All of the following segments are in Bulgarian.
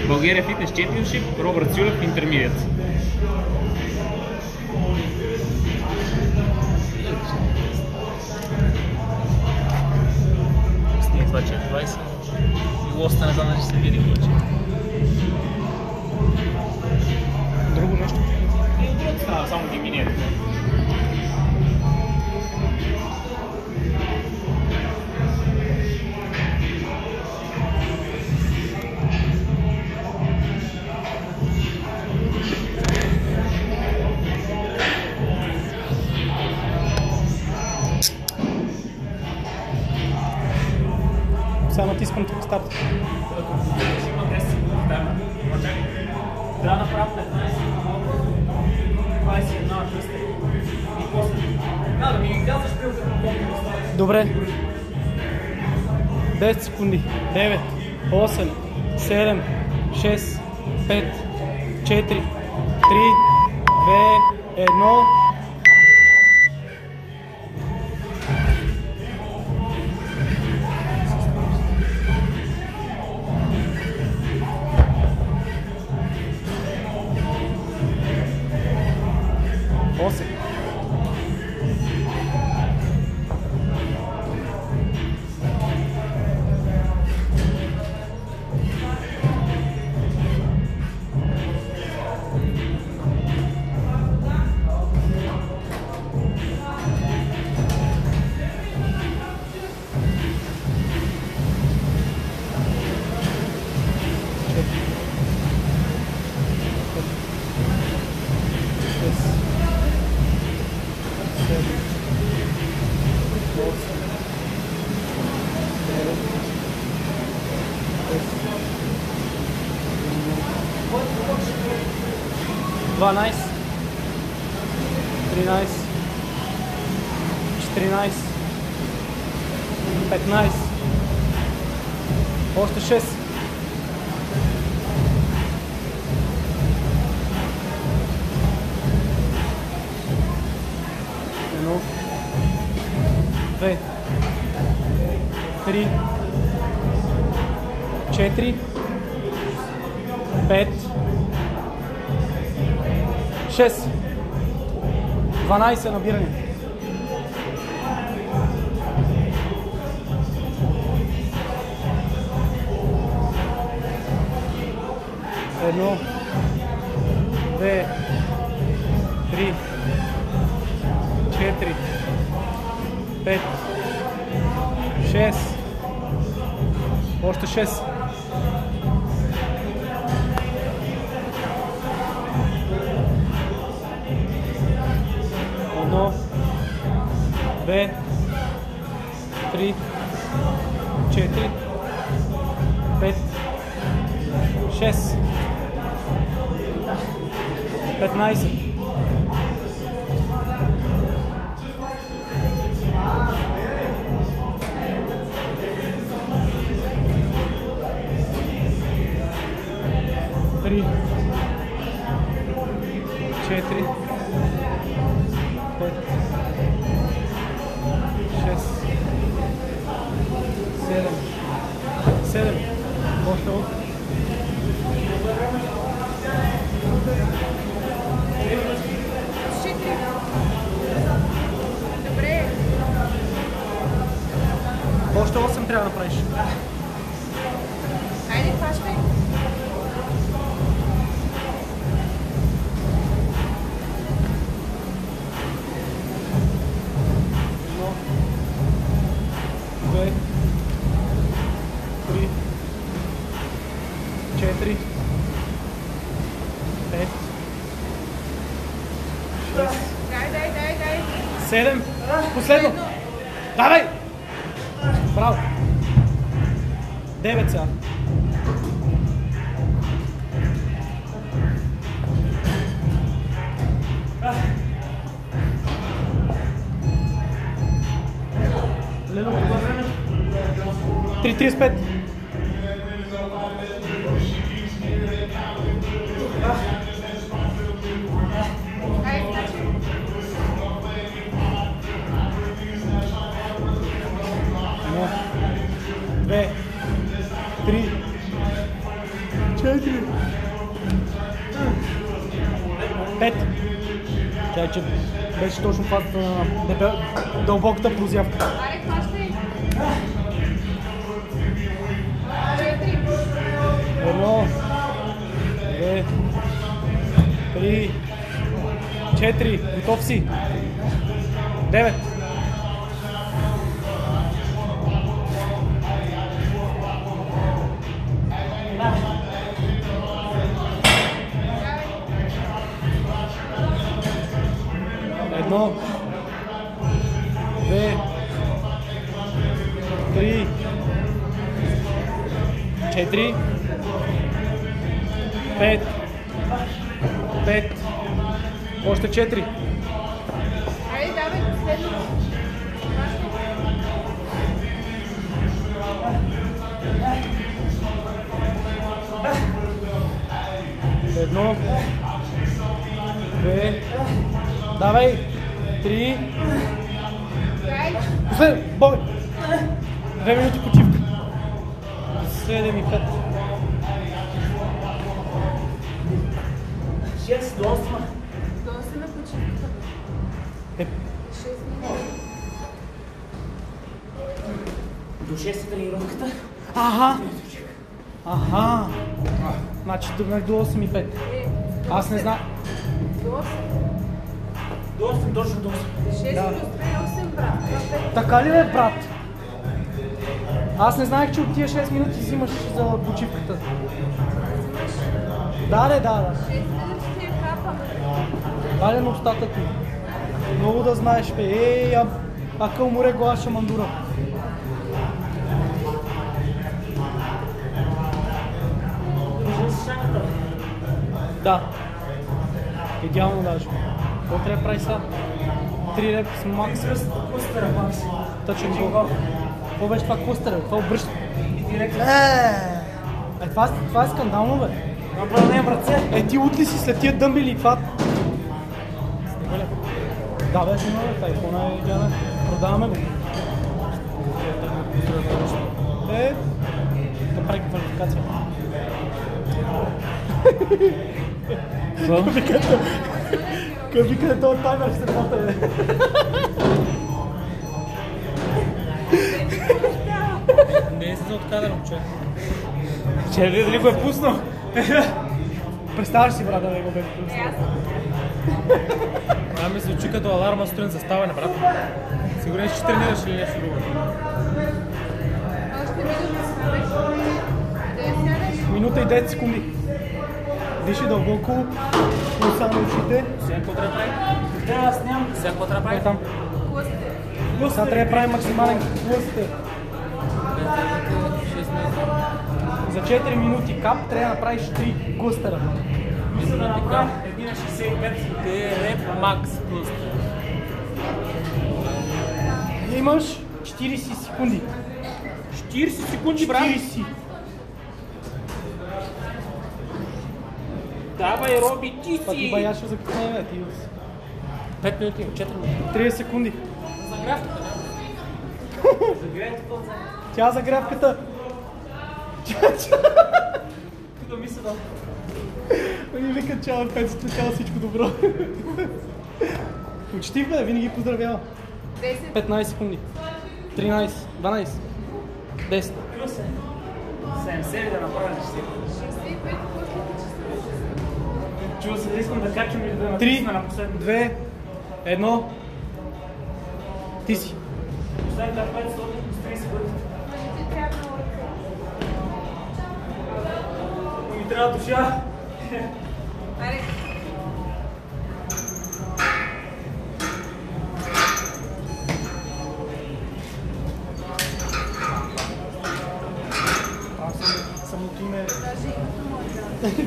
България Фитнес Championship, Робърт Сюлев, Intermediate. Снимай това, че е 20. И лоста не знам дали се види вече. Друго нещо? И другото става, само ги минете. Сега натискам тук старт. Трябва да направя 15 малко, 21 300 и после. Да ми ги казваш при да. Добре. 10 секунди. 9, 8, 7, 6, 5, 4, 3, 2, 1. Дванайс, 13, 14, 15, още 6. Едно, 2, 3, 4, 5, 6, 12 набиране. Едно, 2, 3, 4, 5, 6, още 6. Едно, 2, 3, 4, 5, 6, 15. Три, 4, 5, 6, 7, 7, още от. Добре. Още 8 трябва да направиш. Хайде, хващай. Две, 3, 4, 5, 6, Дай. 7. Последно. Давай! Браво! 9 сега. Лено, това време? 3:35. Едно, 2, 3, 4. 5. Чай, че беше точно фазата на дълбоката прозявка. Аре, хващай. 4. 1, 2, 3, 4. Готов си. 9. Едно, 2, 3, 4, 5, 5, още 4. Аре, давай последно. Едно, 2, давай, 3, Дай. послед, бой, 2 минути почивка. 7 и 5. 6 до 8. До 8 на почивката. Е, 6 минути. До 6 тренировката. аха, аха, значи до 8 и 5. Аз не знам. До 8. До 8, точно до 8. 6 Да. плюс 2 е 8, брат. Това е Така ли е, брат? Аз не знаех, че от тия 6 минути взимаш за почивката. Да. 6 минути ти е хапа. Даде на устата ти. Много да знаеш, бе. Ей, акъл море гласа мандура. Виждам си шагата. Да. Идеално даже. Какво трябва да прави сега? 3 репа с макс. Кустера, Макс. Тъчен гол. Какво беше това кустера? Това обръща. И директно. Това е скандално, бе. Направление, братце. Ти утли си след тия дъмбели, това... Да, бе, снимаме, айфона е идеален. Продаваме го. Да прави квалификация. Къв вика, този таймер ще се пота, бе. Не е за от кадър, че. Ще види дали го е пуснал. Представяш си, брат, да не го бе пуснал. Аз. Това ми звучи като аларма сутрин за ставане, брат. Сигурен ще тренираш или нещо друго. Още минути сме. Да я сядаш. Минута и 10 секунди. Диши дълбоко, пулса на ушите. Сега какво трябва да прави? Да, аз нямам. Сега какво трябва да Кой е прави? там? Сега трябва да правим максимален клъстер. За 4 минути кап трябва да направиш 3 клъстера. Мисля да направя 1 на 65. Реп макс клъстер. Имаш 40 секунди. 40 секунди, брат. 40. Давай, Роби, ти Па ти си! баяша за какво не, ти 5 минути, 4 минути. 30 секунди. Загрявката, да? Загрейте този. Тя загрявката. Тук мисля да. Они викат, чао, Пецо, чао, всичко добро. Почти, бе, винаги поздравява. 10. 15 секунди. 13, 12, 10. Плюс е. 70 да направя 60. 65 после Чува се да искам да качам или да 3, натисна на последно. 2, 1. Ти си. Последната 500 плюс 30 бъде. Ми трябва душа. Аре. Самото име. Даже името му е да.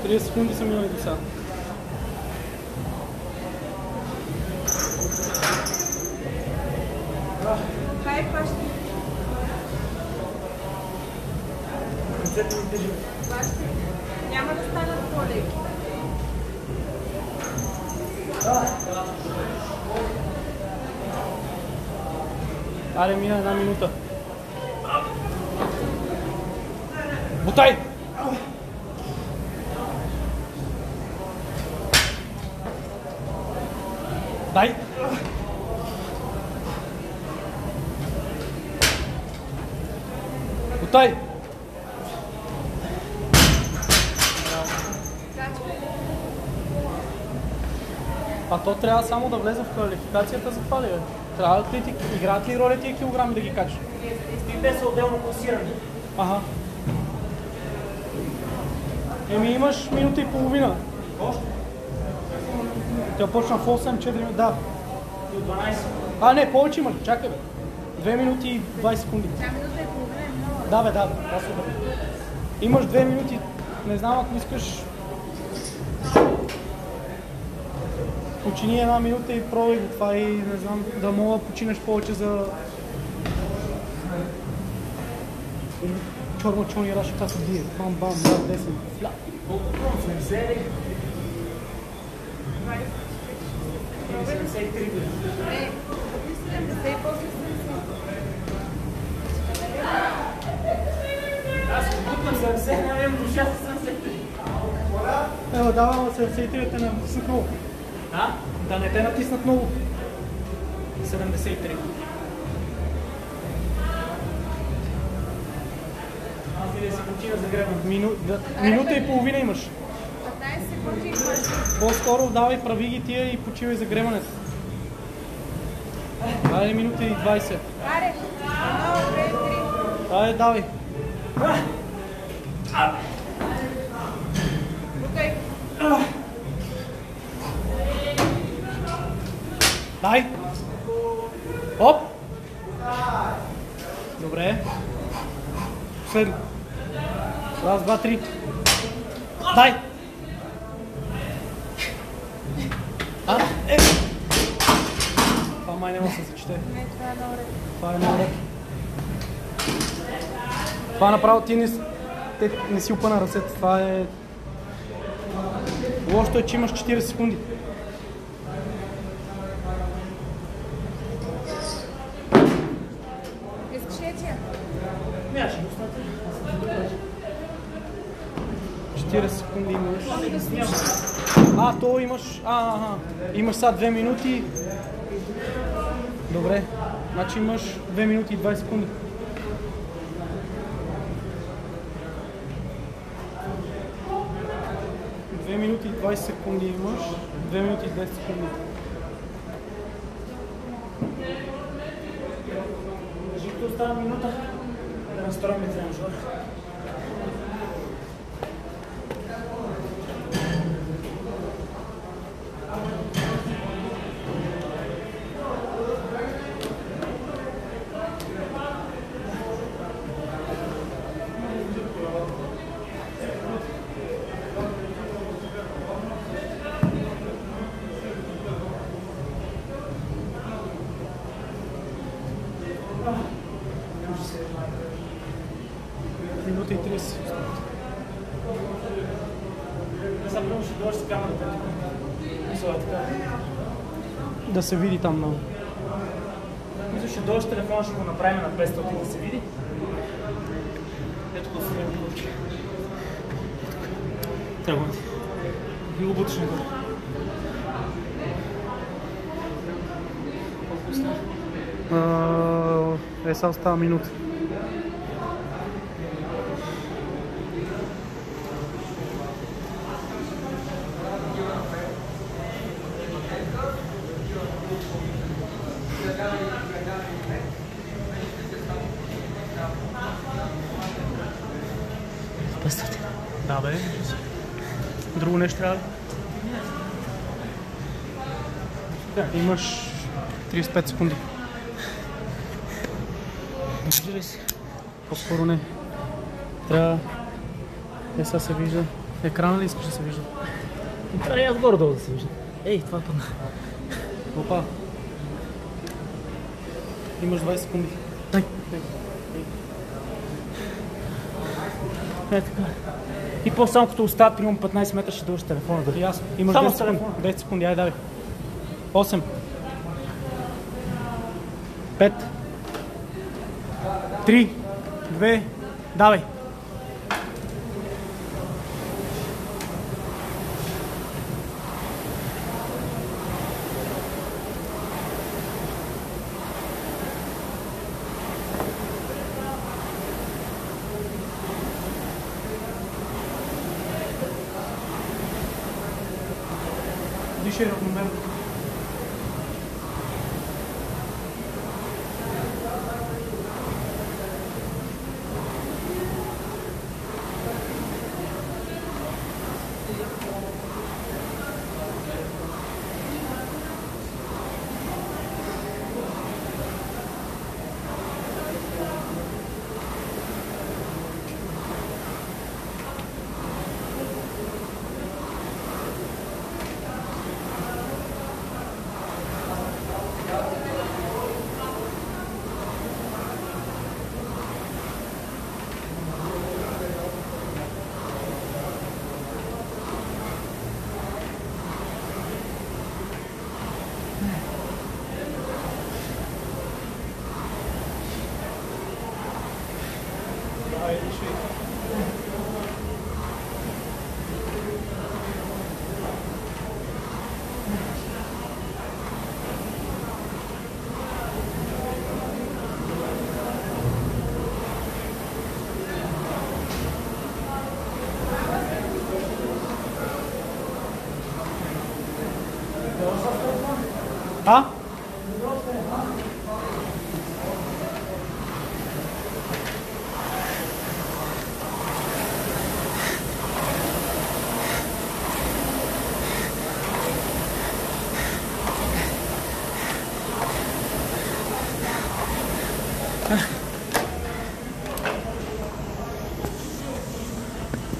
30 секунди са минали до сега. Хай, хващай. Ръцете ми тежи. Хващай. Няма да станат по-леки. Аре, мина една минута. Бутай! Дай! Бутай! А то трябва само да влезе в квалификацията за това ли, бе? Трябва ли ти играят ли роля тия килограми да ги качиш? И те са отделно класирани. Ага. Еми имаш минута и половина. Още? Тя почна в 8-4 минути, да. И от 12. А, не, повече има ли? Чакай, бе. 2 минути и 20 секунди. Тя минута и половина е много. Да, бе, да, бе. Да, супер. Имаш 2 минути. Не знам, ако искаш... Почини една минута и пробвай го това и не знам, да мога да починеш повече за... Чорно-чорни раши, как се бие. Бам, бам, бам, 10. Фля. Колко не взели? 73 години. Не, 70 и после 70. Аз се бутнах 70, няма имам душа с 73. Ева, давам 73 те натиснат много. А? Да не те натиснат много. 73. Аз и да се почина за гребен. Минута и половина имаш. 15 секунди имаш. По-скоро давай, прави ги тия и почивай за гребането. Айде минута и 20. Аре, 1, 2, 3. Айде, давай. Букай. Дай! Оп! Добре. Последно. Раз, два, три. Дай! А? Е! Това май няма да се зачете. Не, това е много ред. Това е много ред. Това направо ти не си опъна ръцете. Това е... Лошото е, че имаш 40 секунди. Искаш ли тия? Не, ще го оставя. 40 секунди имаш. А, то имаш... Имаш сега 2 минути. Добре. Значи имаш 2 минути и 20 секунди. Две минути и 20 секунди имаш. 2 минути и 10 секунди. Жито остава минута. Да настроим тренажер. Минута и 30. Сега първо ще дойдеш с камерата. Мисля така. Да се види там много. Мисля, ще дойдеш с телефона, ще го направим на 500 да се види. Ето да се види повече. Трябва да ти го бутиш нагоре. Колко остава? Сега остава минута. Да, бе. Друго нещо трябва ли? Да. Имаш 35 секунди. Вижда ли си? По-скоро не. Трябва... сега се вижда. Екрана ли искаш да се вижда? Това не е отгоре-долу да се вижда. Ей, това падна. Опа. Имаш 20 секунди. Дай. Е така. И по-само като остават, примерно 15 метра, ще дължи телефона. Да. Ясно. Имаш Само 10 секунди. телефона. 10 секунди, айде давай. 8. 5. 3, 2, давай. Дишай равномерно. А?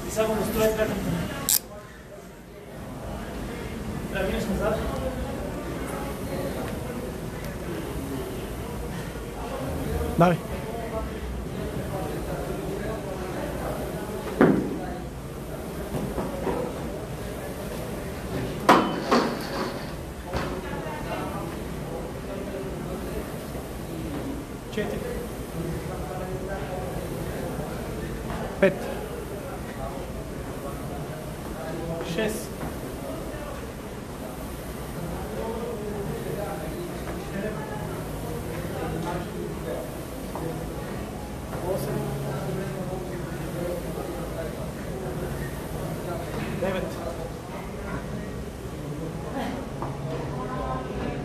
И само настрой пятата. Трябва да минеш назад. Давай. Четири. 5. 6. 9.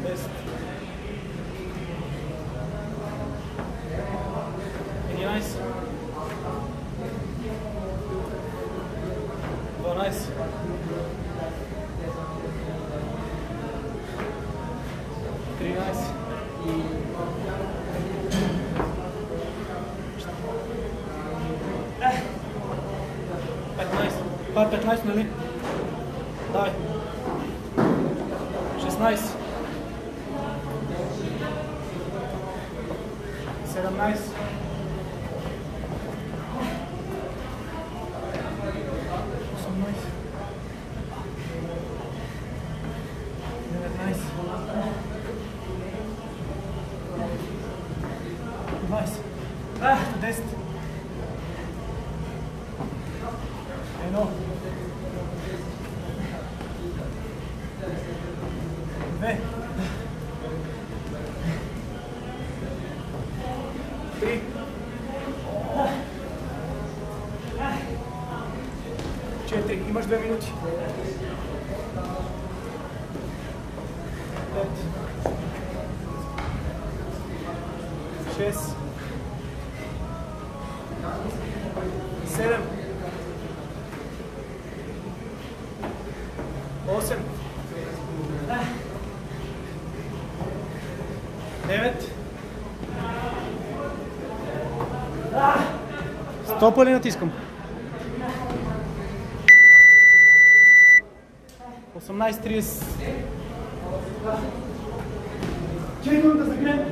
10. 11. 12. 13. 15. Това е 15, нали? Давай. 16. 17. 20. 10. Едно. 2. 3. 4. Имаш 2 минути. 5. 6. 7. 8. 9. Стопа ли натискам? 18:30. Чакай да загрем.